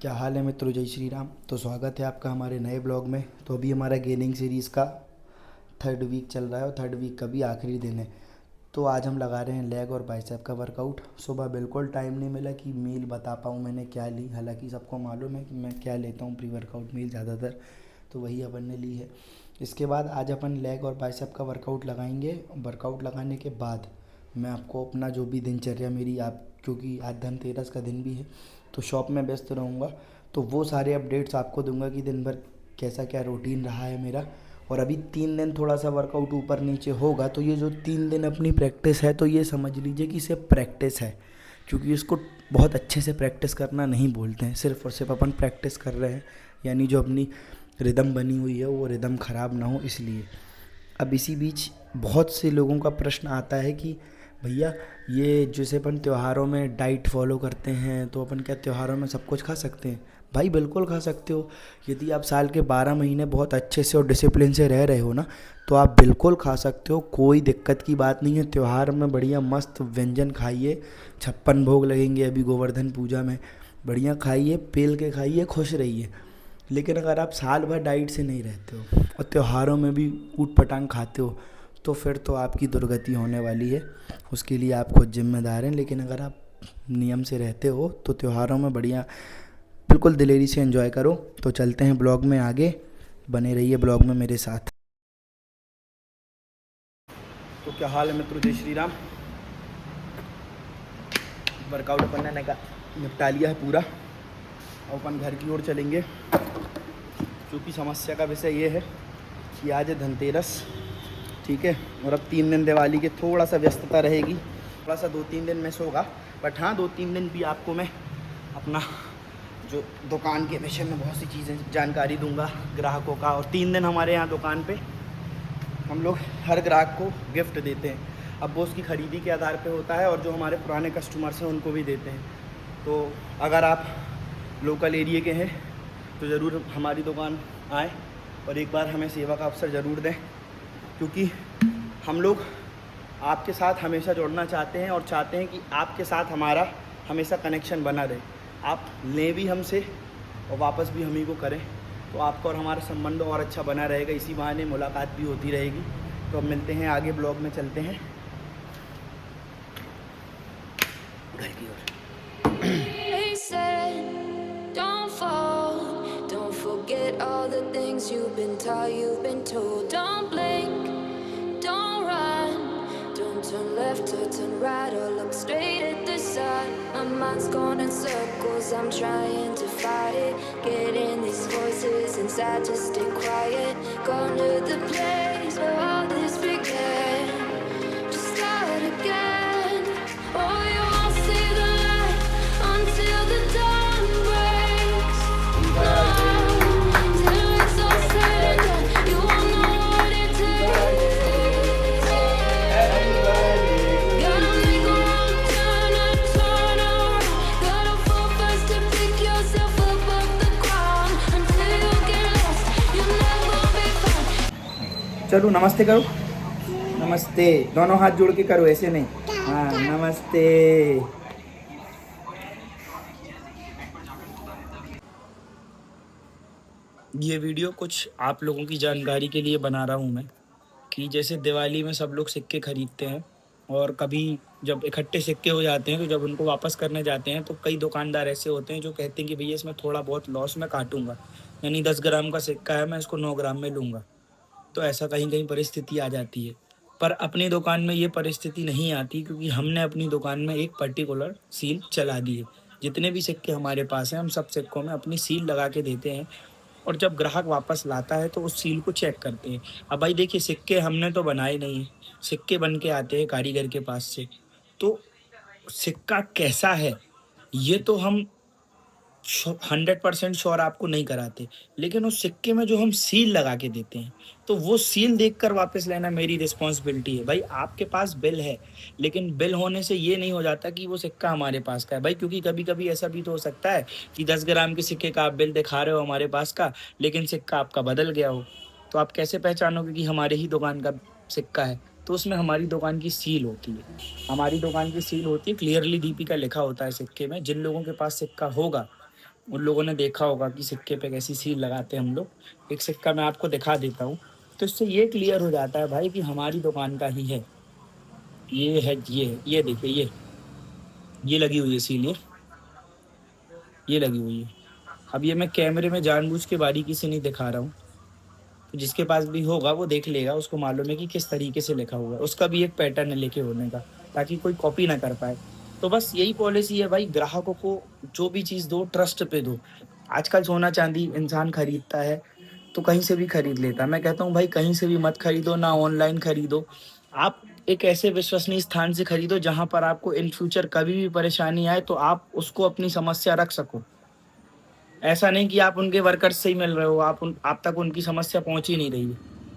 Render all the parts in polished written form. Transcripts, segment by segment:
क्या हाल है मित्रों, जय श्री राम। तो स्वागत है आपका हमारे नए ब्लॉग में। तो अभी हमारा गेमिंग सीरीज़ का थर्ड वीक चल रहा है और थर्ड वीक का भी आखिरी दिन है। तो आज हम लगा रहे हैं लेग और बाइसेप का वर्कआउट। सुबह बिल्कुल टाइम नहीं मिला कि मील बता पाऊँ मैंने क्या ली, हालांकि सबको मालूम है कि मैं क्या लेता हूँ प्री वर्कआउट मील ज़्यादातर, तो वही अपन ने ली है। इसके बाद आज अपन लेग और बाइसेप का वर्कआउट लगाएंगे। वर्कआउट लगाने के बाद मैं आपको अपना जो भी दिनचर्या मेरी, आप क्योंकि आज धनतेरस का दिन भी है तो शॉप में व्यस्त रहूँगा, तो वो सारे अपडेट्स आपको दूंगा कि दिन भर कैसा क्या रूटीन रहा है मेरा। और अभी 3 दिन थोड़ा सा वर्कआउट ऊपर नीचे होगा, तो ये जो 3 दिन अपनी प्रैक्टिस है तो ये समझ लीजिए कि सिर्फ प्रैक्टिस है, क्योंकि इसको बहुत अच्छे से प्रैक्टिस करना नहीं बोलते हैं, सिर्फ और सिर्फ अपन प्रैक्टिस कर रहे हैं, यानी जो अपनी रिदम बनी हुई है वो रिदम ख़राब ना हो इसलिए। अब इसी बीच बहुत से लोगों का प्रश्न आता है कि भैया ये जैसे अपन त्योहारों में डाइट फॉलो करते हैं तो अपन क्या त्योहारों में सब कुछ खा सकते हैं? भाई बिल्कुल खा सकते हो। यदि आप साल के 12 महीने बहुत अच्छे से और डिसिप्लिन से रह रहे हो ना, तो आप बिल्कुल खा सकते हो, कोई दिक्कत की बात नहीं है। त्योहार में बढ़िया मस्त व्यंजन खाइए, 56 भोग लगेंगे अभी गोवर्धन पूजा में, बढ़िया खाइए, पेल के खाइए, खुश रहिए। लेकिन अगर आप साल भर डाइट से नहीं रहते हो और त्योहारों में भी ऊट पटांग खाते हो, तो फिर तो आपकी दुर्गति होने वाली है। उसके लिए आप खुद जिम्मेदार हैं। लेकिन अगर आप नियम से रहते हो तो त्योहारों में बढ़िया बिल्कुल दिलेरी से एंजॉय करो। तो चलते हैं ब्लॉग में आगे, बने रहिए ब्लॉग में मेरे साथ। तो क्या हाल है मित्रों, जय श्री राम। वर्कआउट अपन ने निपटा लिया है पूरा, अब अपन घर की ओर चलेंगे, क्योंकि समस्या का विषय ये है कि आज है धनतेरस, ठीक है। और अब 3 दिन दिवाली के थोड़ा सा व्यस्तता रहेगी, थोड़ा सा 2-3 दिन मिस होगा, बट हाँ 2-3 दिन भी आपको मैं अपना जो दुकान के विषय में बहुत सी चीज़ें जानकारी दूंगा ग्राहकों का। और 3 दिन हमारे यहाँ दुकान पे हम लोग हर ग्राहक को गिफ्ट देते हैं। अब वो उसकी ख़रीदी के आधार पे होता है, और जो हमारे पुराने कस्टमर्स हैं उनको भी देते हैं। तो अगर आप लोकल एरिया के हैं तो ज़रूर हमारी दुकान आएँ और एक बार हमें सेवा का अवसर ज़रूर दें, क्योंकि हम लोग आपके साथ हमेशा जुड़ना चाहते हैं और चाहते हैं कि आपके साथ हमारा हमेशा कनेक्शन बना रहे। आप लें भी हमसे और वापस भी हम ही को करें, तो आपका और हमारा संबंध और अच्छा बना रहेगा। इसी बहाने मुलाकात भी होती रहेगी। तो अब मिलते हैं आगे, ब्लॉग में चलते हैं घर की ओर। They said, don't fall, don't forget all the things you've been taught, you've been told. Don't blink, don't run, don't turn left or turn right or look straight at the sun. My mind's going in circles, I'm trying to fight it, getting these voices inside to stay quiet. Gone to the place where all this began, just start again. Oh, you won't see the light until the dawn breaks. No, till it's all said and done, you won't know what it takes. Gotta make a wrong turn and turn around. Gotta fall fast to pick yourself up off the ground. Until you get lost, you'll never be found. चलो नमस्ते करो, नमस्ते, दोनों हाथ जोड़ के करो, ऐसे नहीं। हाँ नमस्ते। ये वीडियो कुछ आप लोगों की जानकारी के लिए बना रहा हूँ मैं, कि जैसे दिवाली में सब लोग सिक्के खरीदते हैं और कभी जब इकट्ठे सिक्के हो जाते हैं तो जब उनको वापस करने जाते हैं तो कई दुकानदार ऐसे होते हैं जो कहते हैं कि भैया इसमें थोड़ा बहुत लॉस मैं काटूंगा, यानी 10 ग्राम का सिक्का है मैं इसको 9 ग्राम में लूँगा। तो ऐसा कहीं कहीं परिस्थिति आ जाती है, पर अपनी दुकान में ये परिस्थिति नहीं आती, क्योंकि हमने अपनी दुकान में एक पर्टिकुलर सील चला दी है। जितने भी सिक्के हमारे पास हैं हम सब सिक्कों में अपनी सील लगा के देते हैं, और जब ग्राहक वापस लाता है तो उस सील को चेक करते हैं। अब भाई देखिए, सिक्के हमने तो बनाए नहीं हैं, सिक्के बन के आते हैं कारीगर के पास से, तो सिक्का कैसा है ये तो हम 100% श्योर आपको नहीं कराते, लेकिन उस सिक्के में जो हम सील लगा के देते हैं तो वो सील देखकर वापस लेना मेरी रिस्पॉन्सिबिलिटी है। भाई आपके पास बिल है, लेकिन बिल होने से ये नहीं हो जाता कि वो सिक्का हमारे पास का है भाई, क्योंकि कभी कभी ऐसा भी तो हो सकता है कि 10 ग्राम के सिक्के का आप बिल दिखा रहे हो हमारे पास का, लेकिन सिक्का आपका बदल गया हो। तो आप कैसे पहचानोगे कि हमारे ही दुकान का सिक्का है? तो उसमें हमारी दुकान की सील होती है, हमारी दुकान की सील होती है, क्लियरली डीपी का लिखा होता है सिक्के में। जिन लोगों के पास सिक्का होगा उन लोगों ने देखा होगा कि सिक्के पे कैसी सील लगाते हैं हम लोग। एक सिक्का मैं आपको दिखा देता हूँ, तो इससे ये क्लियर हो जाता है भाई कि हमारी दुकान का ही है। ये है, ये देखिए, ये लगी हुई है सील, ये लगी हुई है। अब ये मैं कैमरे में जानबूझ के बारीकी से नहीं दिखा रहा हूँ, तो जिसके पास भी होगा वो देख लेगा, उसको मालूम है कि किस तरीके से लिखा हुआ है। उसका भी एक पैटर्न है लेके होने का, ताकि कोई कॉपी ना कर पाए। तो बस यही पॉलिसी है भाई, ग्राहकों को जो भी चीज़ दो ट्रस्ट पे दो। आजकल सोना चांदी इंसान खरीदता है तो कहीं से भी खरीद लेता है। मैं कहता हूँ भाई कहीं से भी मत खरीदो, ना ऑनलाइन खरीदो। आप एक ऐसे विश्वसनीय स्थान से खरीदो जहाँ पर आपको इन फ्यूचर कभी भी परेशानी आए तो आप उसको अपनी समस्या रख सको। ऐसा नहीं कि आप उनके वर्कर्स से ही मिल रहे हो, आप तक उनकी समस्या पहुँच ही नहीं रही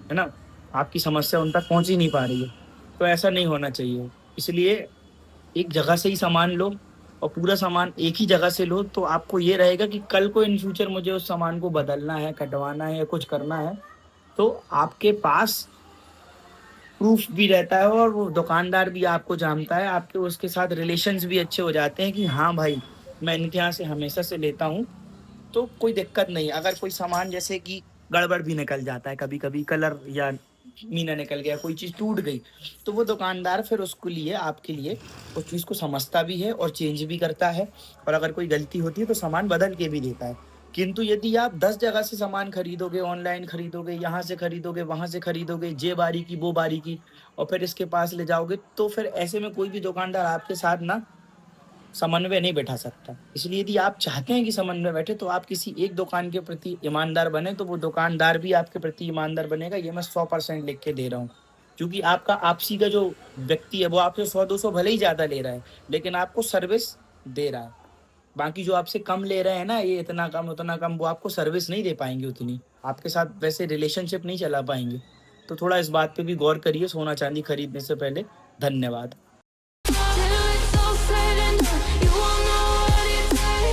है ना? आपकी समस्या उन तक पहुँच ही नहीं पा रही है, तो ऐसा नहीं होना चाहिए। इसलिए एक जगह से ही सामान लो और पूरा सामान एक ही जगह से लो, तो आपको ये रहेगा कि कल को इन फ्यूचर मुझे उस सामान को बदलना है, कटवाना है या कुछ करना है, तो आपके पास प्रूफ भी रहता है और वो दुकानदार भी आपको जानता है, आपके उसके साथ रिलेशंस भी अच्छे हो जाते हैं कि हाँ भाई, मैं इनके यहाँ से हमेशा से लेता हूँ, तो कोई दिक्कत नहीं। अगर कोई सामान जैसे कि गड़बड़ भी निकल जाता है, कभी-कभी कलर या मीना निकल गया, कोई चीज़ टूट गई, तो वो दुकानदार फिर उसके लिए, आपके लिए उस चीज़ को समझता भी है और चेंज भी करता है, और अगर कोई गलती होती है तो सामान बदल के भी देता है। किंतु यदि आप 10 जगह से सामान खरीदोगे, ऑनलाइन खरीदोगे, यहाँ से खरीदोगे, वहाँ से खरीदोगे, ये बारीकी, वो बारीकी, और फिर इसके पास ले जाओगे, तो फिर ऐसे में कोई भी दुकानदार आपके साथ ना समन्वय नहीं बैठा सकता। इसलिए यदि आप चाहते हैं कि समन्वय बैठे, तो आप किसी एक दुकान के प्रति ईमानदार बने, तो वो दुकानदार भी आपके प्रति ईमानदार बनेगा, ये मैं 100% लिख के दे रहा हूँ। क्योंकि आपका आपसी का जो व्यक्ति है वो आपसे 100-200 भले ही ज़्यादा ले रहा है, लेकिन आपको सर्विस दे रहा है। बाकी जो आपसे कम ले रहे हैं ना, ये इतना कम, उतना कम, वो आपको सर्विस नहीं दे पाएँगे उतनी। आपके साथ वैसे रिलेशनशिप नहीं चला पाएँगे। तो थोड़ा इस बात पे भी गौर करिए सोना-चांदी खरीदने से पहले। धन्यवाद। Till it's all said and done, you won't know what it takes.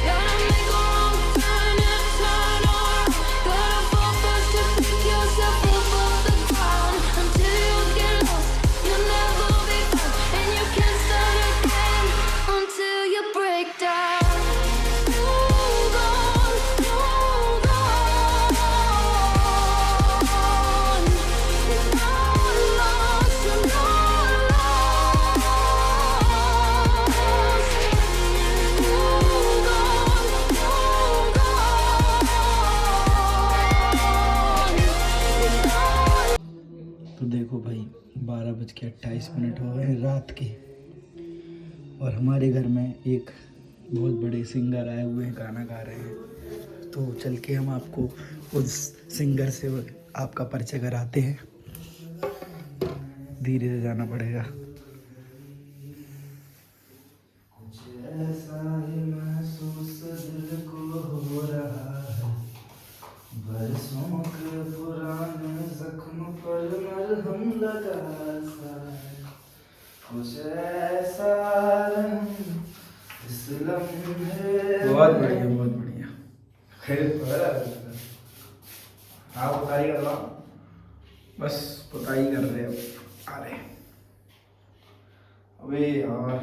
Gotta make a wrong turn and turn around. Gotta fall first to pick yourself up off the ground. Until you get lost, you'll never be found, and you can't start again until you break down. You're gone, you're gone. You're not lost, you're not lost. You're gone, you're gone. तो देखो भाई, 12:28 हो गए हैं रात के, और हमारे घर में एक बहुत बड़े सिंगर आए हुए हैं, गाना गा रहे हैं। तो चल के हम आपको उस सिंगर से आपका परिचय कराते हैं। धीरे से जाना पड़ेगा। कुछ ऐसा ही महसूस दिल को हो रहा है, बरसों के पुराने जख्म पर मरहम लगा सा है। कुछ ऐसा इस लम्हे। बहुत बढ़िया, बहुत बढ़िया। हाँ, पुताई कर रहा, बस पुताई कर रहे हैं। अरे अबे यार।